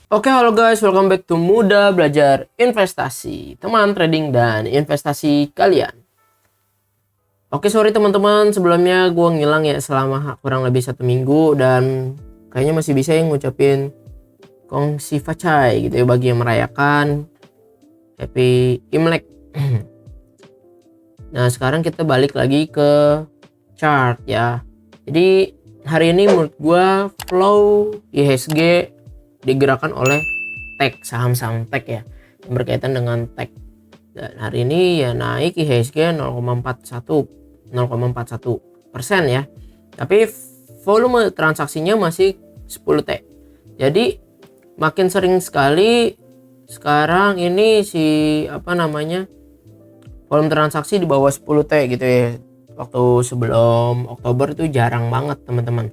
Oke, halo guys, welcome back to Muda Belajar Investasi, teman trading dan investasi kalian. Oke, sorry teman-teman, sebelumnya gue ngilang ya selama kurang lebih 1 minggu dan kayaknya masih bisa yang ngucapin Kongsi Facai gitu ya bagi yang merayakan Happy Imlek. Nah, sekarang kita balik lagi ke chart ya. Jadi hari ini menurut gue flow IHSG digerakkan oleh tech, saham-saham tech ya yang berkaitan dengan tech. Dan hari ini ya naik IHSG 0,41% ya, tapi volume transaksinya masih 10 T. Jadi makin sering sekali sekarang ini volume transaksi di bawah 10 T gitu ya. Waktu sebelum Oktober itu jarang banget teman-teman.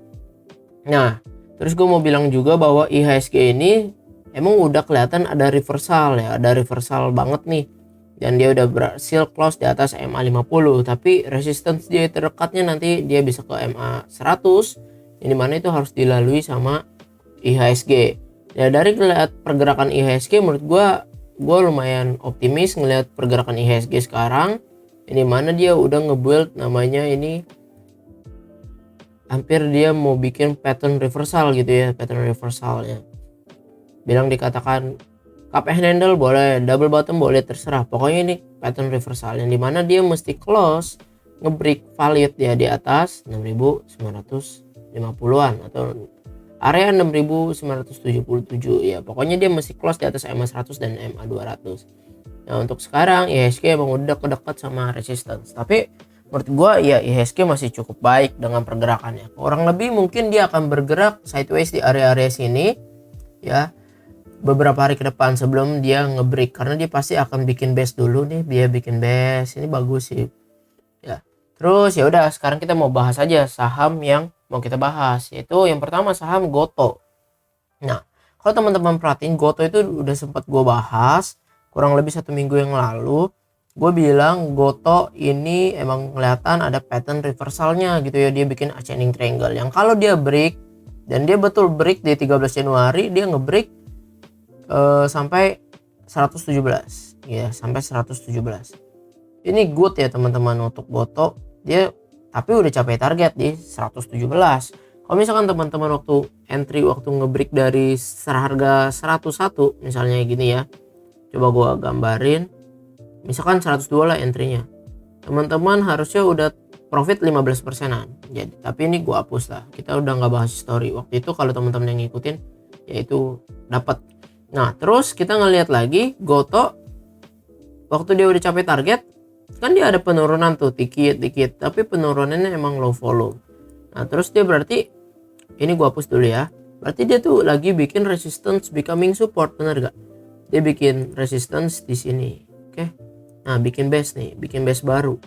Nah, terus gue mau bilang juga bahwa IHSG ini emang udah kelihatan ada reversal ya, ada reversal banget nih. Dan dia udah berhasil close di atas MA50, tapi resistance dia terdekatnya nanti dia bisa ke MA100, yang dimana itu harus dilalui sama IHSG. Ya dari ngeliat pergerakan IHSG menurut gue lumayan optimis ngelihat pergerakan IHSG sekarang, ini mana dia udah ngebuild namanya ini hampir dia mau bikin pattern reversal gitu ya, pattern reversalnya. Bilang dikatakan cup and handle boleh, double bottom boleh, terserah. Pokoknya ini pattern reversal yang dimana dia mesti close ngebreak valid ya di atas 6.950-an atau area 6.977 ya. Pokoknya dia mesti close di atas MA100 dan MA200. Nah untuk sekarang IHSG emang udah dekat sama resistance, tapi menurut gua ya IHSG masih cukup baik dengan pergerakannya. Kurang lebih mungkin dia akan bergerak sideways di area-area sini ya beberapa hari ke depan sebelum dia ngebreak, karena dia pasti akan bikin base dulu nih. Dia bikin base ini bagus sih ya. Terus ya udah, sekarang kita mau bahas aja saham yang mau kita bahas, yaitu yang pertama saham Gotoh. Nah, kalau teman-teman perhatiin, Gotoh itu udah sempat gue bahas kurang lebih 1 minggu yang lalu. Gue bilang Gotoh ini emang kelihatan ada pattern reversalnya gitu ya. Dia bikin ascending triangle yang kalau dia break, dan dia betul break di 13 Januari, dia ngebreak sampai 117 ya, sampai 117. Ini good ya teman-teman untuk Gotoh. Dia tapi udah capai target di 117. Kalau misalkan teman-teman waktu entry, waktu ngebreak dari harga 101 misalnya gini ya, coba gua gambarin, misalkan 102 lah entry-nya, teman-teman harusnya udah profit 15%an. Jadi tapi ini gua hapus lah, kita udah nggak bahas story waktu itu. Kalau teman-teman yang ngikutin yaitu dapat. Nah terus kita ngelihat lagi Gotoh waktu dia udah capai target, kan dia ada penurunan tuh dikit-dikit, tapi penurunannya emang low volume. Nah terus dia berarti, ini gua hapus dulu ya, berarti dia tuh lagi bikin resistance becoming support, bener gak? Dia bikin resistance di sini, oke. Nah bikin base nih, bikin base baru.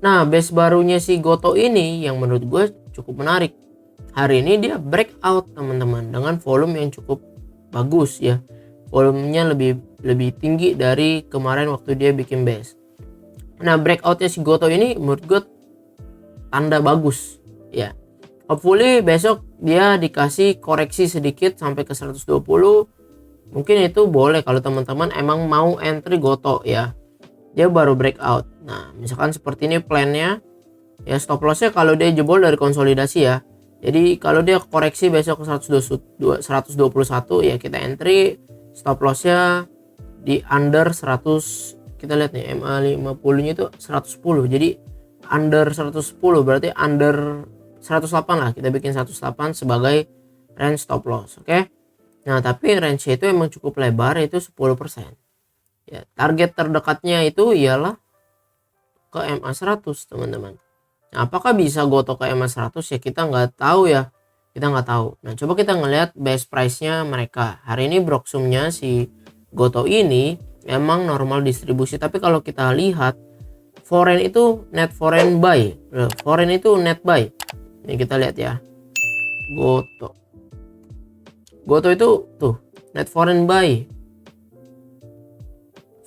Nah base barunya si Gotoh ini yang menurut gue cukup menarik. Hari ini dia breakout teman-teman dengan volume yang cukup bagus ya. Volumenya lebih tinggi dari kemarin waktu dia bikin base. Nah breakoutnya si Gotoh ini menurut gue tanda bagus ya. Hopefully besok dia dikasih koreksi sedikit sampai ke 120. Mungkin itu boleh kalau teman-teman emang mau entry Gotoh ya. Dia baru breakout. Nah misalkan seperti ini plannya ya, stop lossnya kalau dia jebol dari konsolidasi ya. Jadi kalau dia koreksi besok ke 121 ya kita entry. Stop lossnya di under 100. Kita lihat nih MA50 nya itu 110. Jadi under 110 berarti under 108 lah. Kita bikin 108 sebagai range stop loss, oke? Nah tapi range itu emang cukup lebar, itu 10%. Ya, target terdekatnya itu ialah ke MA100 teman-teman. Nah, apakah bisa Gotoh ke MA100 ya, kita nggak tahu ya. Kita nggak tahu. Nah coba kita ngelihat base price-nya mereka. Hari ini broksumnya si Gotoh ini emang normal distribusi, tapi kalau kita lihat foreign itu net foreign buy. Foreign itu net buy. Ini kita lihat ya. Gotoh itu tuh net foreign buy.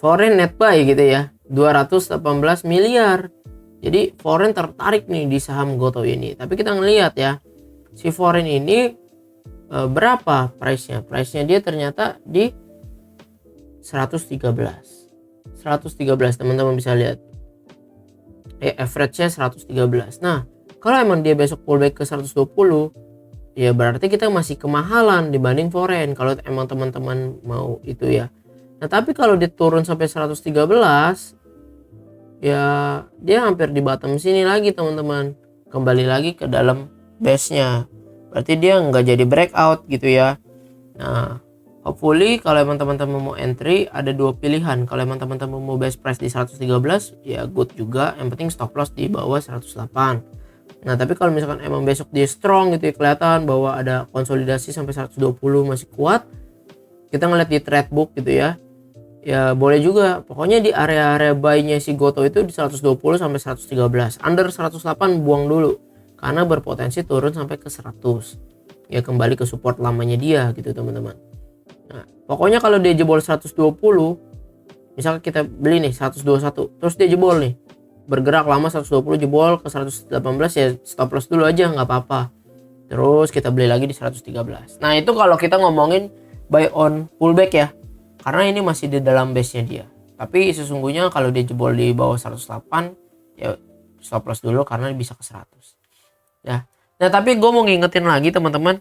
Foreign net buy gitu ya. 218 miliar. Jadi foreign tertarik nih di saham Gotoh ini. Tapi kita ngelihat ya, si foreign ini berapa price-nya dia ternyata di 113 teman-teman bisa lihat ya, average-nya 113. Nah kalau emang dia besok pullback ke 120 ya berarti kita masih kemahalan dibanding foreign kalau emang teman-teman mau itu ya. Nah tapi kalau dia turun sampai 113 ya dia hampir di bottom sini lagi teman-teman, kembali lagi ke dalam base-nya, berarti dia nggak jadi breakout gitu ya. Nah hopefully kalau emang teman-teman mau entry ada dua pilihan. Kalau emang teman-teman mau best price di 113 ya good juga, yang penting stop loss di bawah 108. Nah tapi kalau misalkan emang besok dia strong gitu ya, kelihatan bahwa ada konsolidasi sampai 120 masih kuat, kita ngeliat di trade book gitu ya, ya boleh juga. Pokoknya di area-area buy-nya si Goto itu di 120 sampai 113. Under 108 buang dulu karena berpotensi turun sampai ke 100. Ya kembali ke support lamanya dia gitu teman-teman. Nah, pokoknya kalau dia jebol 120, misalnya kita beli nih 121, terus dia jebol nih, bergerak lama 120 jebol ke 118 ya stop loss dulu aja nggak apa-apa. Terus kita beli lagi di 113. Nah itu kalau kita ngomongin buy on pullback ya, karena ini masih di dalam base nya dia. Tapi sesungguhnya kalau dia jebol di bawah 108 ya stop loss dulu karena bisa ke 100 ya. Nah tapi gue mau ngingetin lagi teman-teman,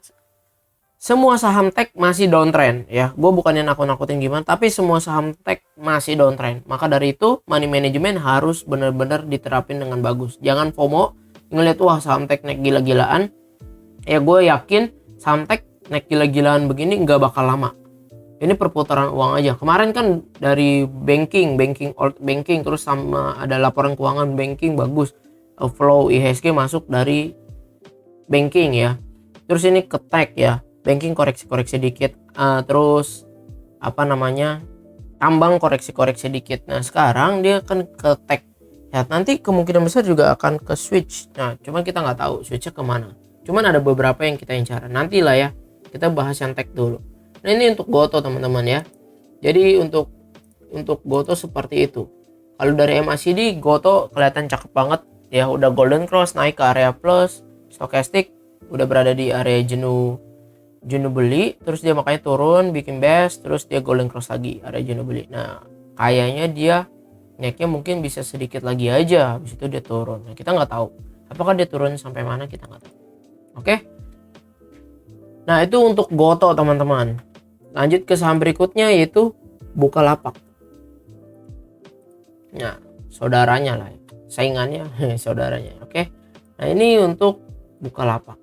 semua saham tech masih downtrend ya. Gue bukannya nakut-nakutin gimana, tapi semua saham tech masih downtrend. Maka dari itu money management harus benar-benar diterapin dengan bagus. Jangan FOMO ngeliat wah saham tech naik gila-gilaan. Ya gue yakin saham tech naik gila-gilaan begini nggak bakal lama. Ini perputaran uang aja. Kemarin kan dari old banking, terus sama ada laporan keuangan banking bagus. Flow IHSG masuk dari banking ya. Terus ini ke tech ya. Banking koreksi-koreksi dikit, terus tambang koreksi-koreksi dikit. Nah sekarang dia akan ke tech ya, nanti kemungkinan besar juga akan ke switch. Nah cuman kita nggak tahu switchnya kemana, cuman ada beberapa yang kita incar nanti lah ya. Kita bahas yang tech dulu. Nah ini untuk Goto teman-teman ya. Jadi untuk Goto seperti itu. Kalau dari MACD Goto kelihatan cakep banget ya, udah golden cross naik ke area plus, stokastik udah berada di area jenuh beli, terus dia makanya turun bikin best, terus dia golden cross lagi area jenuh beli. Nah kayaknya dia naiknya mungkin bisa sedikit lagi aja, habis itu dia turun. Nah kita nggak tahu apakah dia turun sampai mana, kita nggak tahu. Oke. Nah itu untuk Goto teman-teman. Lanjut ke saham berikutnya yaitu Bukalapak. Nah saudaranya lah, saingannya saudaranya. Oke. Nah ini untuk Bukalapak.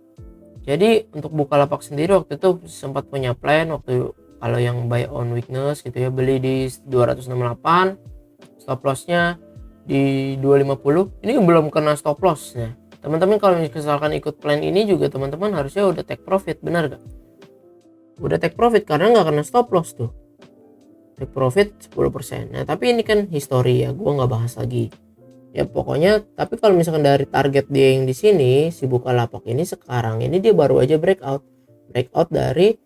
Jadi untuk Bukalapak sendiri waktu itu sempat punya plan waktu kalau yang buy on weakness gitu ya, beli di 268, stop lossnya di 250. Ini belum kena stop loss. Nah teman-teman kalau misalkan ikut plan ini juga teman-teman harusnya udah take profit, benar gak? Udah take profit karena nggak kena stop loss tuh, take profit 10%. Nah tapi ini kan history ya, gua nggak bahas lagi ya. Pokoknya tapi kalau misalkan dari target dia yang di sini si Bukalapak ini sekarang ini dia baru aja breakout dari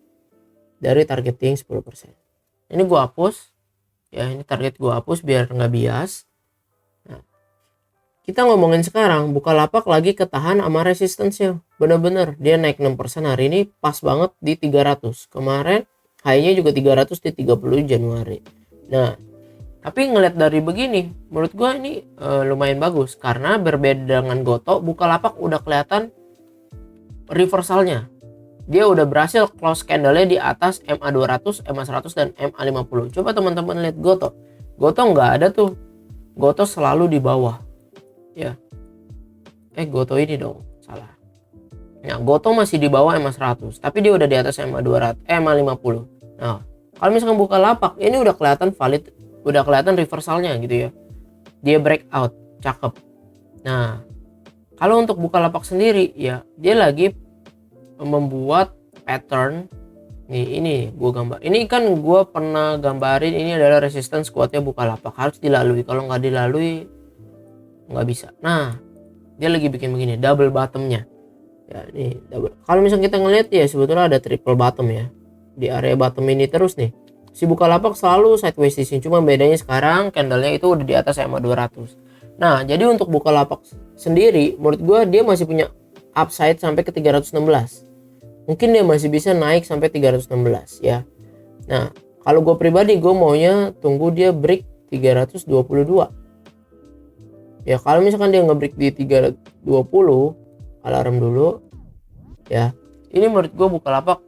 target dia yang 10%. Ini gua hapus ya, ini target gua hapus biar nggak bias. Nah, kita ngomongin sekarang Bukalapak lagi ketahan sama resistance-nya. Bener-bener dia naik 6% hari ini pas banget di 300. Kemarin high-nya juga 300 di 30 Januari. Nah tapi ngeliat dari begini menurut gue ini lumayan bagus, karena berbeda dengan Goto, Bukalapak udah kelihatan reversalnya. Dia udah berhasil close candle-nya di atas MA200, MA100 dan MA50. Coba teman-teman lihat Goto nggak ada tuh, Goto selalu di bawah ya. Goto ini dong salah. Nah Goto masih di bawah MA100 tapi dia udah di atas MA200, MA50. Nah kalau misalkan Bukalapak ini udah kelihatan valid, udah kelihatan reversalnya gitu ya, dia breakout cakep. Nah kalau untuk Bukalapak sendiri ya dia lagi membuat pattern nih. Ini gue gambar, ini kan gue pernah gambarin, ini adalah resistance kuatnya Bukalapak, harus dilalui, kalau nggak dilalui nggak bisa. Nah dia lagi bikin begini double bottomnya ya, nih double. Kalau misalnya kita ngeliat ya sebetulnya ada triple bottom ya di area bottom ini terus nih. Si Bukalapak selalu sideways di sini, cuma bedanya sekarang candlenya itu udah di atas MA200. Nah jadi untuk Bukalapak sendiri menurut gue dia masih punya upside sampai ke 316. mungkin dia masih bisa naik sampai 316 ya. Nah kalau gue pribadi gue maunya tunggu dia break 322 ya. Kalau misalkan dia nge-break di 320, alarm dulu ya. Ini menurut gue Bukalapak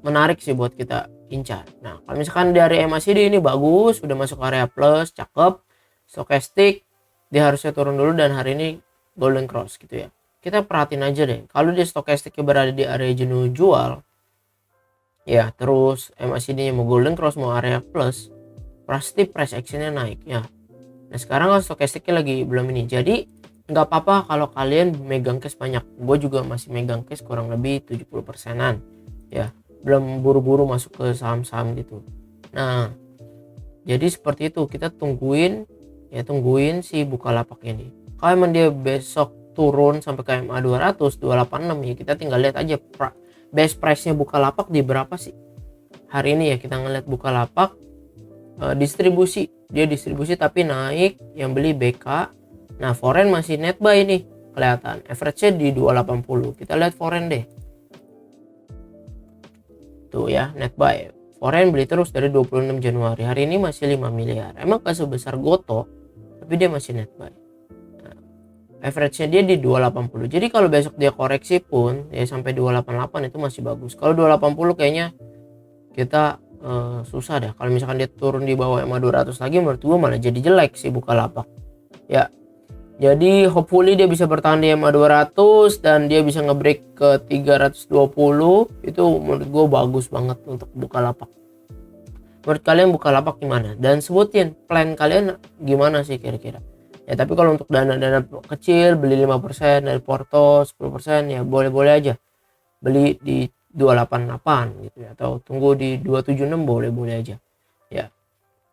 menarik sih buat kita incar. Nah kalau misalkan dari MACD ini bagus, udah masuk area plus, cakep. Stokastik dia harusnya turun dulu dan hari ini golden cross gitu ya. Kita perhatiin aja deh, kalau dia stokastiknya berada di area jenuh jual ya, terus MACD nya mau golden cross mau area plus, pasti price actionnya naik ya. Nah sekarang kalau stokastiknya lagi belum ini, jadi nggak apa-apa kalau kalian megang cash banyak. Gue juga masih megang cash kurang lebih 70%an ya, belum buru-buru masuk ke saham-saham gitu. Nah jadi seperti itu, kita tungguin si Bukalapak ini. Kalau emang dia besok turun sampai ke MA 200 286 ya, kita tinggal lihat aja base price nya Bukalapak di berapa sih hari ini ya. Kita ngeliat Bukalapak distribusi, dia distribusi tapi naik, yang beli BK. Nah foreign masih net buy nih, kelihatan average nya di 280. Kita lihat foreign deh tuh ya, net buy. Foreign beli terus dari 26 Januari, hari ini masih 5 miliar. Emang gak sebesar Goto, tapi dia masih net buy. Nah, average nya dia di 280. Jadi kalau besok dia koreksi pun ya sampai 288 itu masih bagus. Kalau 280 kayaknya kita susah dah. Kalau misalkan dia turun di bawah MA 200 lagi, menurut gua malah jadi jelek sih Bukalapak ya. Jadi hopefully dia bisa bertahan di MA 200 dan dia bisa ngebreak ke 320. Itu menurut gue bagus banget untuk Bukalapak. Menurut kalian Bukalapak gimana? Dan sebutin plan kalian gimana sih kira-kira. Ya tapi kalau untuk dana-dana kecil, beli 5% dari Porto, 10% ya boleh-boleh aja. Beli di 288 gitu ya, atau tunggu di 276 boleh-boleh aja. Ya.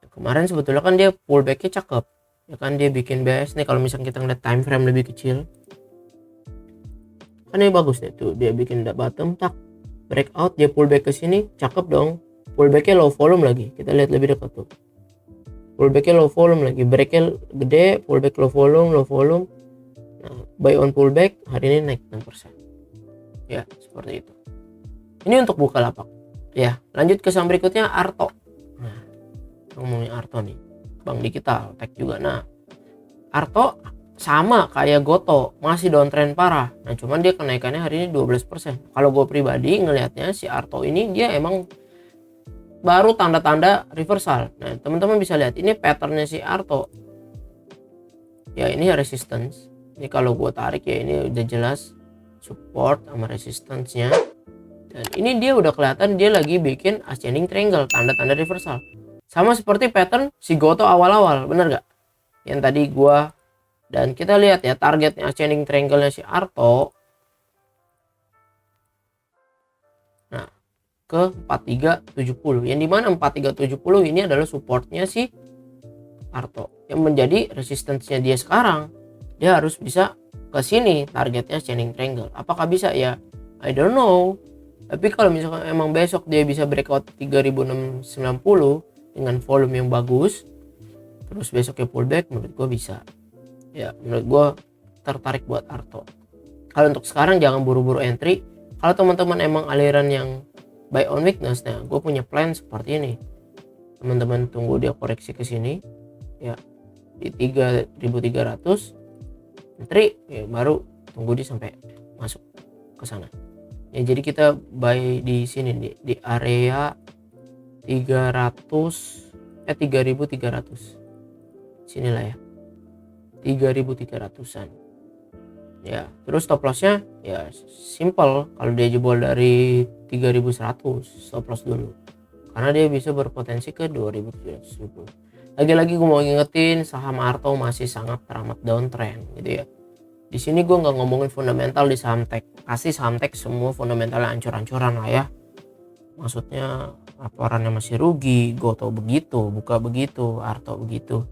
Kemarin sebetulnya kan dia pullback-nya cakep. Ya kan dia bikin BS nih, kalau misalnya kita ngeliat time frame lebih kecil kan ini bagus nih tuh, dia bikin bottom tak breakout, dia pullback ke sini, cakep dong. Pullbacknya low volume lagi, kita lihat lebih dekat tuh, pullbacknya low volume lagi, breaknya gede, pullback low volume. Nah, buy on pullback hari ini naik 6% ya, seperti itu. Ini untuk Bukalapak ya. Lanjut ke saham berikutnya, Arto. Nah ngomongin Arto nih, Bank Digital Tech juga. Nah Arto sama kayak Goto, masih downtrend parah. Nah cuman dia kenaikannya hari ini 12%. Kalau gue pribadi ngelihatnya si Arto ini dia emang baru tanda-tanda reversal. Nah teman-teman bisa lihat ini patternnya si Arto ya, ini resistance. Ini kalau gue tarik ya, ini udah jelas support sama resistance-nya. Dan ini dia udah kelihatan dia lagi bikin ascending triangle, tanda-tanda reversal. Sama seperti pattern si Goto awal-awal, bener gak? Yang tadi gua, dan kita lihat ya targetnya ascending triangle-nya si Arto. Nah, ke 4370. Yang dimana 4370 ini adalah supportnya si Arto. Yang menjadi resistance-nya dia sekarang. Dia harus bisa ke sini targetnya ascending triangle. Apakah bisa ya? I don't know. Tapi kalau misalkan emang besok dia bisa breakout 3690 dengan volume yang bagus, terus besoknya pullback, menurut gue bisa ya. Menurut gue tertarik buat Arto. Kalau untuk sekarang jangan buru-buru entry. Kalau teman-teman emang aliran yang buy on weakness, nah gue punya plan seperti ini. Teman-teman tunggu dia koreksi ke sini ya di 3300 entry ya, baru tunggu dia sampai masuk ke sana ya. Jadi kita buy di sini di area 3300 sinilah ya, 3300-an ya. Terus stop lossnya ya simple, kalau dia jebol dari 3100 stop loss dulu, karena dia bisa berpotensi ke 2770. Lagi-lagi gue mau ngingetin, saham Arto masih sangat teramat downtrend gitu ya. Di sini gue nggak ngomongin fundamental di saham tech, kasih saham tech semua fundamentalnya ancur-ancuran lah ya. Maksudnya laporannya masih rugi, Goto begitu, Buka begitu, Arto begitu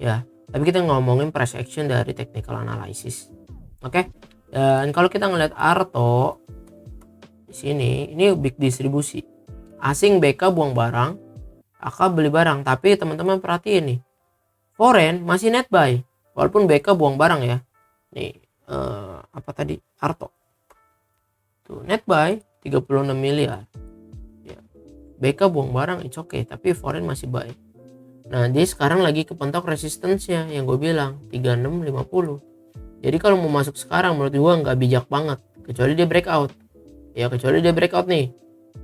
ya. Tapi kita ngomongin price action dari technical analysis. Oke. Dan kalau kita ngeliat Arto di sini, ini big distribusi. Asing BK buang barang, AK beli barang. Tapi teman-teman perhatiin nih, foreign masih net buy walaupun BK buang barang ya. Nih apa tadi, Arto tuh net buy 36 miliar. Ya. BK buang barang, it's okay, tapi foreign masih baik. Nah, dia sekarang lagi kepentok resistance-nya yang gue bilang 3650. Jadi kalau mau masuk sekarang menurut gue nggak bijak banget, kecuali dia breakout. Ya kecuali dia breakout nih.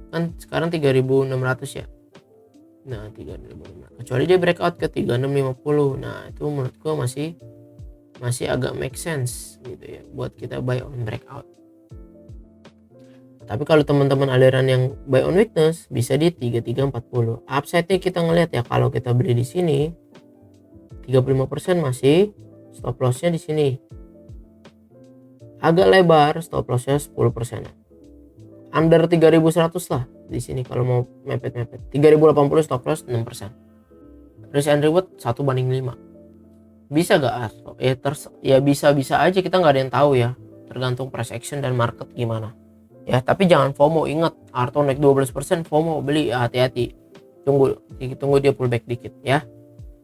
Kan sekarang 3600 ya. Nah, 3600. Kecuali dia breakout ke 3650. Nah, itu menurut gue masih agak make sense gitu ya buat kita buy on breakout. Tapi kalau teman-teman aliran yang buy on weakness bisa di 3340. Upside-nya kita ngelihat ya, kalau kita beli di sini 35% masih, stop loss-nya di sini agak lebar, stop loss-nya 10%. Under 3100 lah di sini kalau mau mepet-mepet. 3080 stop loss 6%. Risk and reward 1:5. Bisa gak Arto? Ya bisa-bisa aja, kita nggak ada yang tahu ya. Tergantung price action dan market gimana. Ya, tapi jangan FOMO, ingat Arto naik 12% FOMO beli, ya, hati-hati. Tunggu dia pullback dikit ya.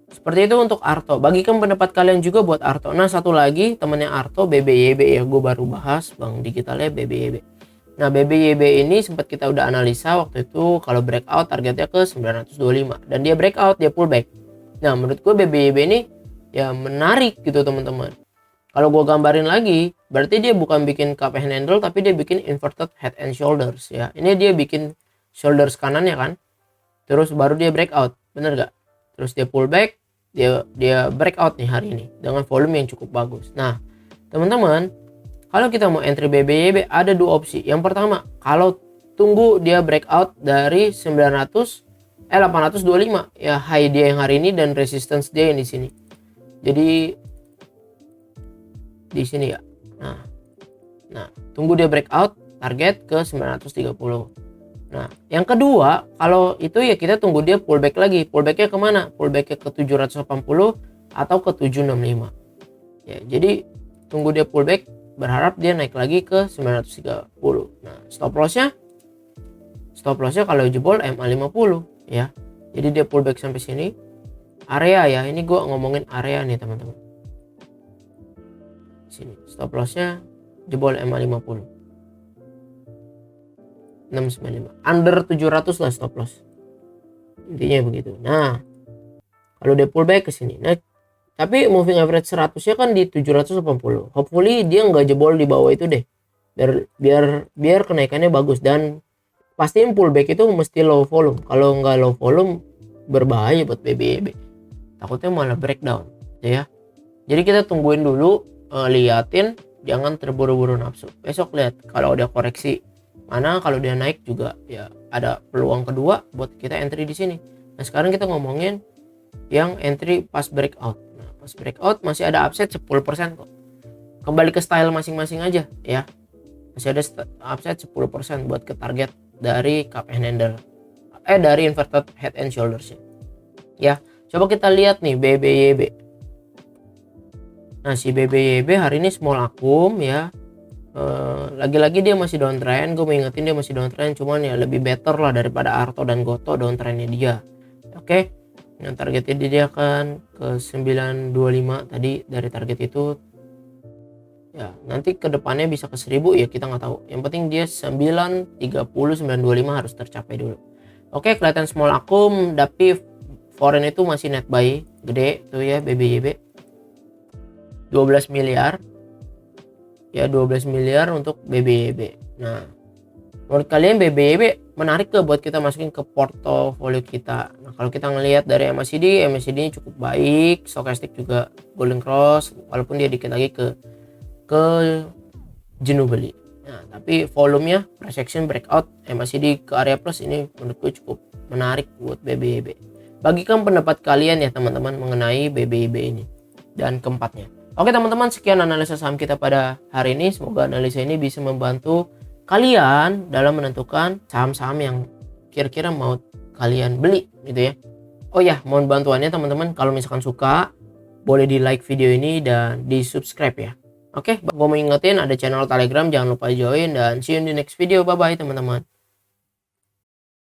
Seperti itu untuk Arto. Bagikan pendapat kalian juga buat Arto. Nah, satu lagi temennya Arto, BBYB ya, gue baru bahas Bang Digitalnya BBYB. Nah, BBYB ini sempat kita udah analisa waktu itu, kalau breakout targetnya ke 925 dan dia breakout, dia pullback. Nah, menurut gue BBYB ini ya menarik gitu teman-teman. Kalau gue gambarin lagi, berarti dia bukan bikin cup and handle, tapi dia bikin inverted head and shoulders ya. Ini dia bikin shoulders kanannya kan, terus baru dia breakout, bener gak? Terus dia pullback, dia breakout nih hari ini dengan volume yang cukup bagus. Nah, teman-teman, kalau kita mau entry BBYB ada dua opsi. Yang pertama, kalau tunggu dia breakout dari 825 ya, high dia yang hari ini dan resistance dia yang di sini. Jadi di sini ya. Nah, tunggu dia breakout, target ke 930. Nah, yang kedua, kalau itu ya kita tunggu dia pullback lagi. Pullbacknya kemana? Pullbacknya ke 780 atau ke 765. Ya, jadi tunggu dia pullback, berharap dia naik lagi ke 930. Nah, stop lossnya kalau jebol MA50 ya. Jadi dia pullback sampai sini. Area ya, ini gue ngomongin area nih teman-teman. Sini, stop lossnya jebol MA50. 695. Under 700 lah stop loss. Intinya begitu. Nah, kalau dia pullback ke sini. Nah, tapi moving average 100-nya kan di 780. Hopefully dia nggak jebol di bawah itu deh. Biar kenaikannya bagus, dan pastiin pullback itu mesti low volume. Kalau nggak low volume berbahaya buat BBYB. Takutnya malah breakdown ya. Jadi kita tungguin dulu, liatin, jangan terburu-buru nafsu. Besok lihat kalau ada koreksi mana, kalau dia naik juga ya ada peluang kedua buat kita entry di sini. Nah, sekarang kita ngomongin yang entry pas breakout. Nah, pas breakout masih ada upside 10% kok. Kembali ke style masing-masing aja ya. Masih ada upside 10% buat ke target dari cup and handle. Dari inverted head and shoulders ya. Coba kita lihat nih BBYB. Nah, si BBYB hari ini small akum ya. Lagi-lagi dia masih downtrend. Gue mau ingetin dia masih downtrend, cuman ya lebih better lah daripada Arto dan Goto downtrendnya dia. Oke. Nah, targetnya dia akan ke 925 tadi dari target itu. Ya, nanti ke depannya bisa ke 1000 ya, kita nggak tahu. Yang penting dia 930 925 harus tercapai dulu. Oke, kelihatan small akum, tapi foreign itu masih net buy gede tuh ya. BBYB 12 miliar ya, 12 miliar untuk BBYB. Nah, menurut kalian BBYB menarik ke buat kita masukin ke portofolio kita? Nah, kalau kita ngelihat dari MACD ini cukup baik, stochastic juga golden cross, walaupun dia dikit lagi ke jenuh beli. Nah, tapi volumenya price action breakout MACD ke area plus, ini menurutku cukup menarik buat BBYB. Bagikan pendapat kalian ya teman-teman mengenai BBYB ini dan keempatnya. Oke teman-teman, sekian analisa saham kita pada hari ini. Semoga analisa ini bisa membantu kalian dalam menentukan saham-saham yang kira-kira mau kalian beli gitu ya. Oh ya, mohon bantuannya teman-teman, kalau misalkan suka boleh di like video ini dan di subscribe ya. Oke, gue mau ingetin ada channel Telegram, jangan lupa join, dan see you in the next video. Bye bye teman-teman.